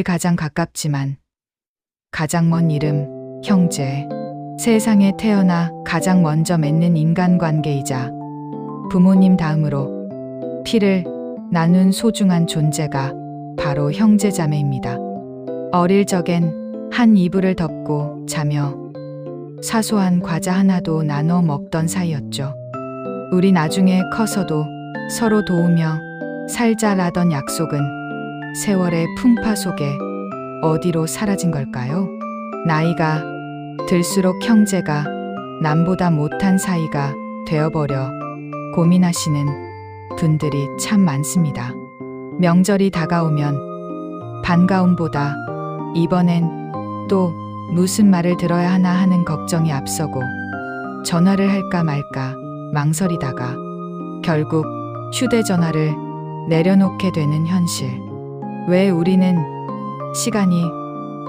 가장 가깝지만 가장 먼 이름, 형제. 세상에 태어나 가장 먼저 맺는 인간관계이자 부모님 다음으로 피를 나눈 소중한 존재가 바로 형제자매입니다. 어릴 적엔 한 이불을 덮고 자며 사소한 과자 하나도 나눠 먹던 사이였죠. 우리 나중에 커서도 서로 도우며 살자라던 약속은 세월의 풍파 속에 어디로 사라진 걸까요? 나이가 들수록 형제가 남보다 못한 사이가 되어버려 고민하시는 분들이 참 많습니다. 명절이 다가오면 반가움보다 이번엔 또 무슨 말을 들어야 하나 하는 걱정이 앞서고 전화를 할까 말까 망설이다가 결국 휴대전화를 내려놓게 되는 현실. 왜 우리는 시간이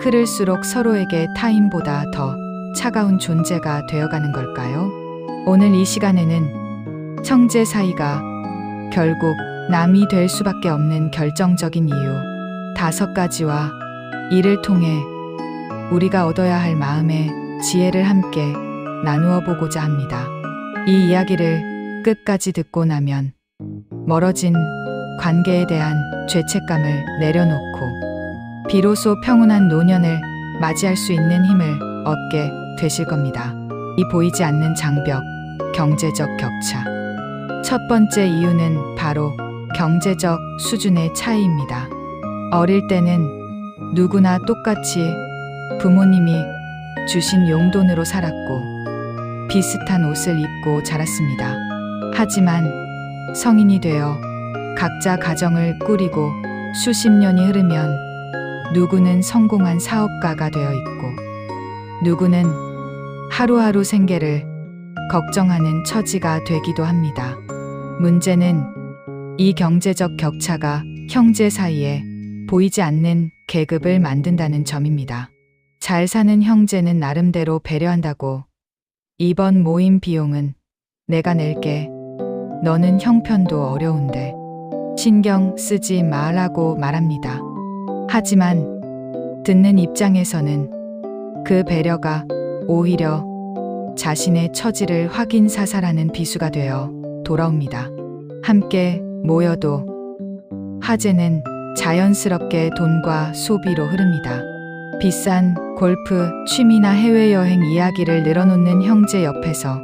흐를수록 서로에게 타인보다 더 차가운 존재가 되어가는 걸까요? 오늘 이 시간에는 형제 사이가 결국 남이 될 수밖에 없는 결정적인 이유 5가지와 이를 통해 우리가 얻어야 할 마음의 지혜를 함께 나누어 보고자 합니다. 이 이야기를 끝까지 듣고 나면 멀어진 관계에 대한 죄책감을 내려놓고 비로소 평온한 노년을 맞이할 수 있는 힘을 얻게 되실 겁니다. 이 보이지 않는 장벽, 경제적 격차. 첫 번째 이유는 바로 경제적 수준의 차이입니다. 어릴 때는 누구나 똑같이 부모님이 주신 용돈으로 살았고 비슷한 옷을 입고 자랐습니다. 하지만 성인이 되어 각자 가정을 꾸리고 수십 년이 흐르면 누구는 성공한 사업가가 되어 있고 누구는 하루하루 생계를 걱정하는 처지가 되기도 합니다. 문제는 이 경제적 격차가 형제 사이에 보이지 않는 계급을 만든다는 점입니다. 잘 사는 형제는 나름대로 배려한다고 이번 모임 비용은 내가 낼게. 너는 형편도 어려운데 신경 쓰지 마라고 말합니다. 하지만 듣는 입장에서는 그 배려가 오히려 자신의 처지를 확인사살하는 비수가 되어 돌아옵니다. 함께 모여도 화제는 자연스럽게 돈과 소비로 흐릅니다. 비싼 골프, 취미나 해외여행 이야기를 늘어놓는 형제 옆에서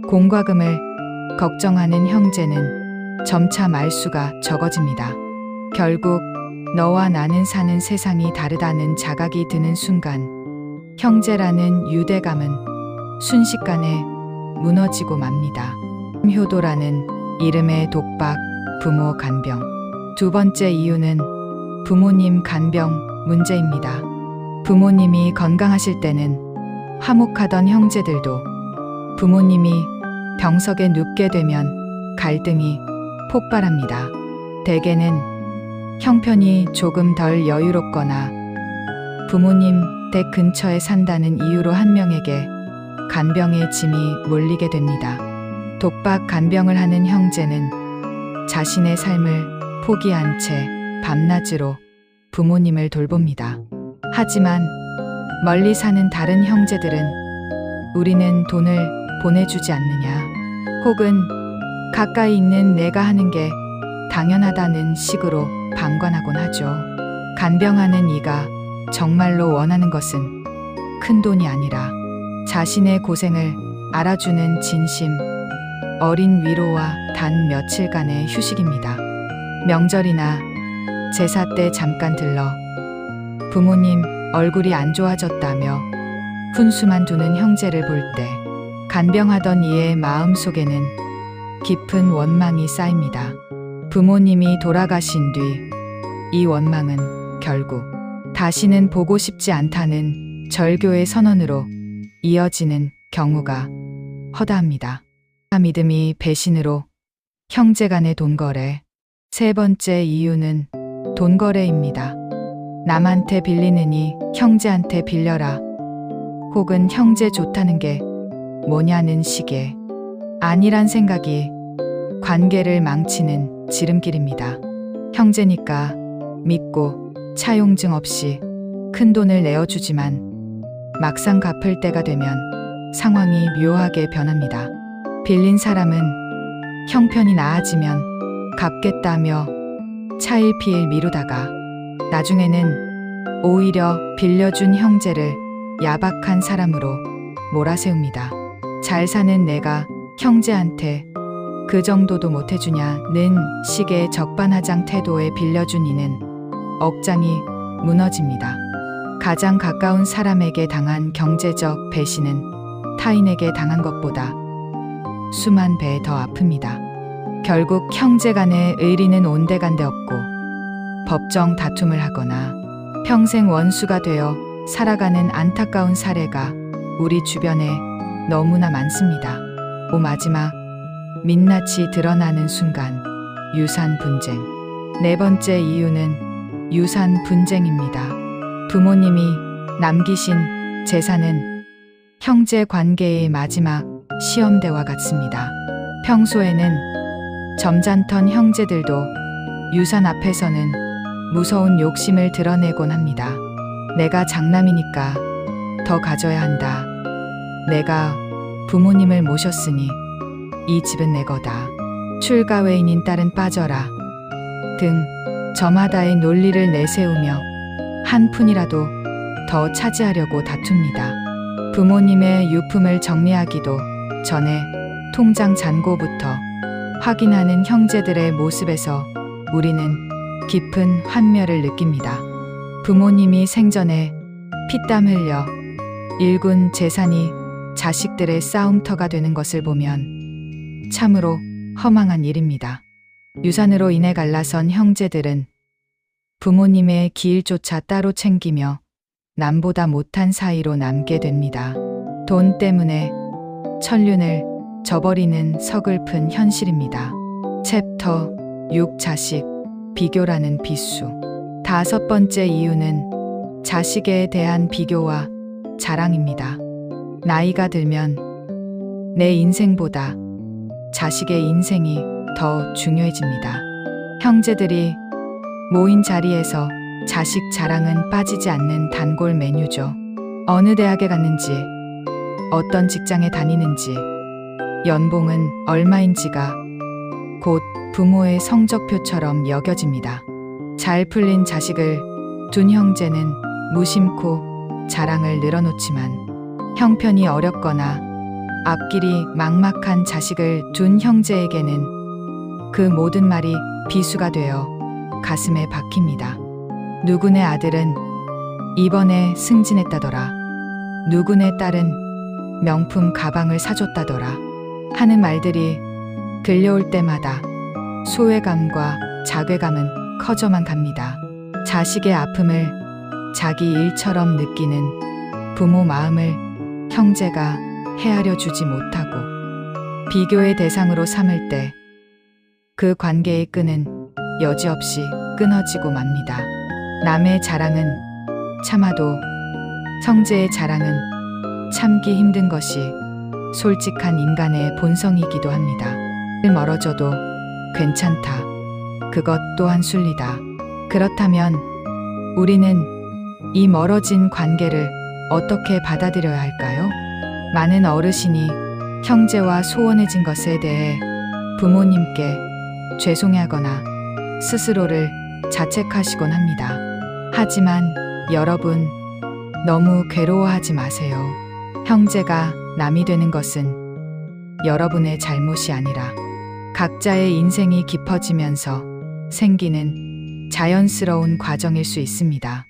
공과금을 걱정하는 형제는 점차 말수가 적어집니다. 결국 너와 나는 사는 세상이 다르다는 자각이 드는 순간 형제라는 유대감은 순식간에 무너지고 맙니다. 효도라는 이름의 독박, 부모 간병. 두 번째 이유는 부모님 간병 문제입니다. 부모님이 건강하실 때는 화목하던 형제들도 부모님이 병석에 눕게 되면 갈등이 폭발합니다. 대개는 형편이 조금 덜 여유롭거나 부모님 댁 근처에 산다는 이유로 한 명에게 간병의 짐이 몰리게 됩니다. 독박 간병을 하는 형제는 자신의 삶을 포기한 채 밤낮으로 부모님을 돌봅니다. 하지만 멀리 사는 다른 형제들은 우리는 돈을 보내주지 않느냐, 혹은 가까이 있는 내가 하는 게 당연하다는 식으로 방관하곤 하죠. 간병하는 이가 정말로 원하는 것은 큰 돈이 아니라 자신의 고생을 알아주는 진심 어린 위로와 단 며칠간의 휴식입니다. 명절이나 제사 때 잠깐 들러 부모님 얼굴이 안 좋아졌다며 훈수만 두는 형제를 볼 때 간병하던 이의 마음속에는 깊은 원망이 쌓입니다. 부모님이 돌아가신 뒤 이 원망은 결국 다시는 보고 싶지 않다는 절교의 선언으로 이어지는 경우가 허다합니다. 믿음이 배신으로 형제 간의 돈거래. 세 번째 이유는 돈거래입니다. 남한테 빌리느니 형제한테 빌려라. 혹은 형제 좋다는 게 뭐냐는 식의 아니란 생각이 관계를 망치는 지름길입니다. 형제니까 믿고 차용증 없이 큰 돈을 내어주지만 막상 갚을 때가 되면 상황이 묘하게 변합니다. 빌린 사람은 형편이 나아지면 갚겠다며 차일피일 미루다가 나중에는 오히려 빌려준 형제를 야박한 사람으로 몰아세웁니다. 잘 사는 내가 형제한테 그 정도도 못해주냐는 식의 적반하장 태도에 빌려준 이는 억장이 무너집니다. 가장 가까운 사람에게 당한 경제적 배신은 타인에게 당한 것보다 수만 배 더 아픕니다. 결국 형제 간의 의리는 온데간데 없고 법정 다툼을 하거나 평생 원수가 되어 살아가는 안타까운 사례가 우리 주변에 너무나 많습니다. 마지막 민낯이 드러나는 순간 유산 분쟁. 네 번째 이유는 유산 분쟁입니다. 부모님이 남기신 재산은 형제 관계의 마지막 시험대와 같습니다. 평소에는 점잖던 형제들도 유산 앞에서는 무서운 욕심을 드러내곤 합니다. 내가 장남이니까 더 가져야 한다. 내가 부모님을 모셨으니 이 집은 내 거다. 출가 외인인 딸은 빠져라. 등 저마다의 논리를 내세우며 한 푼이라도 더 차지하려고 다툽니다. 부모님의 유품을 정리하기도 전에 통장 잔고부터 확인하는 형제들의 모습에서 우리는 깊은 환멸을 느낍니다. 부모님이 생전에 피땀 흘려 일군 재산이 자식들의 싸움터가 되는 것을 보면 참으로 허망한 일입니다. 유산으로 인해 갈라선 형제들은 부모님의 기일조차 따로 챙기며 남보다 못한 사이로 남게 됩니다. 돈 때문에 천륜을 저버리는 서글픈 현실입니다. 챕터 6 자식 비교라는 비수. 다섯 번째 이유는 자식에 대한 비교와 자랑입니다. 나이가 들면 내 인생보다 자식의 인생이 더 중요해집니다. 형제들이 모인 자리에서 자식 자랑은 빠지지 않는 단골 메뉴죠. 어느 대학에 갔는지, 어떤 직장에 다니는지, 연봉은 얼마인지가 곧 부모의 성적표처럼 여겨집니다. 잘 풀린 자식을 둔 형제는 무심코 자랑을 늘어놓지만 형편이 어렵거나 앞길이 막막한 자식을 둔 형제에게는 그 모든 말이 비수가 되어 가슴에 박힙니다. 누구네 아들은 이번에 승진했다더라. 누구네 딸은 명품 가방을 사줬다더라. 하는 말들이 들려올 때마다 소외감과 자괴감은 커져만 갑니다. 자식의 아픔을 자기 일처럼 느끼는 부모 마음을 형제가 헤아려 주지 못하고 비교의 대상으로 삼을 때 그 관계의 끈은 여지없이 끊어지고 맙니다. 남의 자랑은 참아도 형제의 자랑은 참기 힘든 것이 솔직한 인간의 본성이기도 합니다. 멀어져도 괜찮다. 그것 또한 순리다. 그렇다면 우리는 이 멀어진 관계를 어떻게 받아들여야 할까요? 많은 어르신이 형제와 소원해진 것에 대해 부모님께 죄송해하거나 스스로를 자책하시곤 합니다. 하지만 여러분, 너무 괴로워하지 마세요. 형제가 남이 되는 것은 여러분의 잘못이 아니라 각자의 인생이 깊어지면서 생기는 자연스러운 과정일 수 있습니다.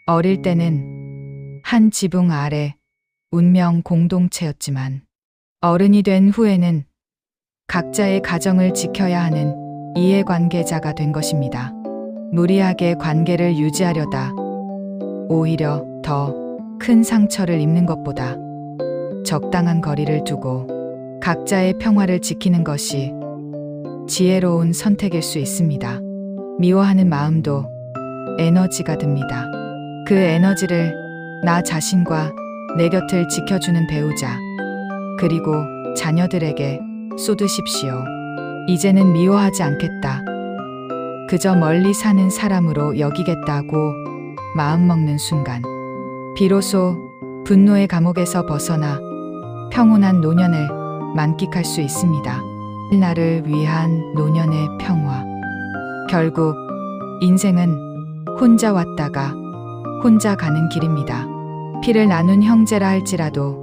어릴 때는 한 지붕 아래 운명 공동체였지만 어른이 된 후에는 각자의 가정을 지켜야 하는 이해관계자가 된 것입니다. 무리하게 관계를 유지하려다 오히려 더 큰 상처를 입는 것보다 적당한 거리를 두고 각자의 평화를 지키는 것이 지혜로운 선택일 수 있습니다. 미워하는 마음도 에너지가 듭니다. 그 에너지를 나 자신과 내 곁을 지켜주는 배우자, 그리고 자녀들에게 쏟으십시오. 이제는 미워하지 않겠다. 그저 멀리 사는 사람으로 여기겠다고 마음먹는 순간 비로소 분노의 감옥에서 벗어나 평온한 노년을 만끽할 수 있습니다. 나를 위한 노년의 평화. 결국 인생은 혼자 왔다가 혼자 가는 길입니다. 피를 나눈 형제라 할지라도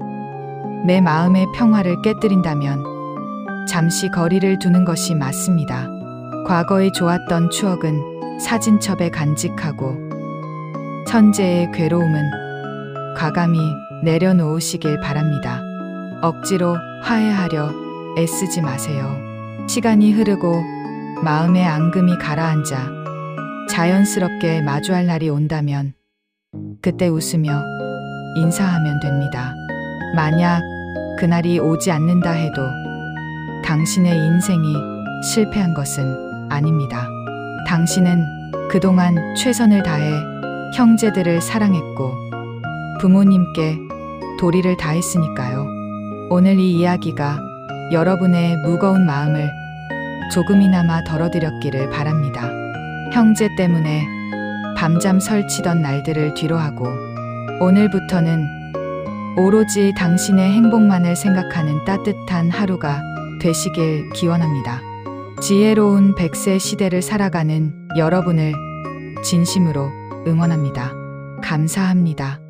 내 마음의 평화를 깨뜨린다면 잠시 거리를 두는 것이 맞습니다. 과거의 좋았던 추억은 사진첩에 간직하고 현재의 괴로움은 과감히 내려놓으시길 바랍니다. 억지로 화해하려 애쓰지 마세요. 시간이 흐르고 마음의 앙금이 가라앉아 자연스럽게 마주할 날이 온다면 그때 웃으며 인사하면 됩니다. 만약 그날이 오지 않는다 해도 당신의 인생이 실패한 것은 아닙니다. 당신은 그동안 최선을 다해 형제들을 사랑했고 부모님께 도리를 다했으니까요. 오늘 이 이야기가 여러분의 무거운 마음을 조금이나마 덜어드렸기를 바랍니다. 형제 때문에 밤잠 설치던 날들을 뒤로하고 오늘부터는 오로지 당신의 행복만을 생각하는 따뜻한 하루가 되시길 기원합니다. 지혜로운 100세 시대를 살아가는 여러분을 진심으로 응원합니다. 감사합니다.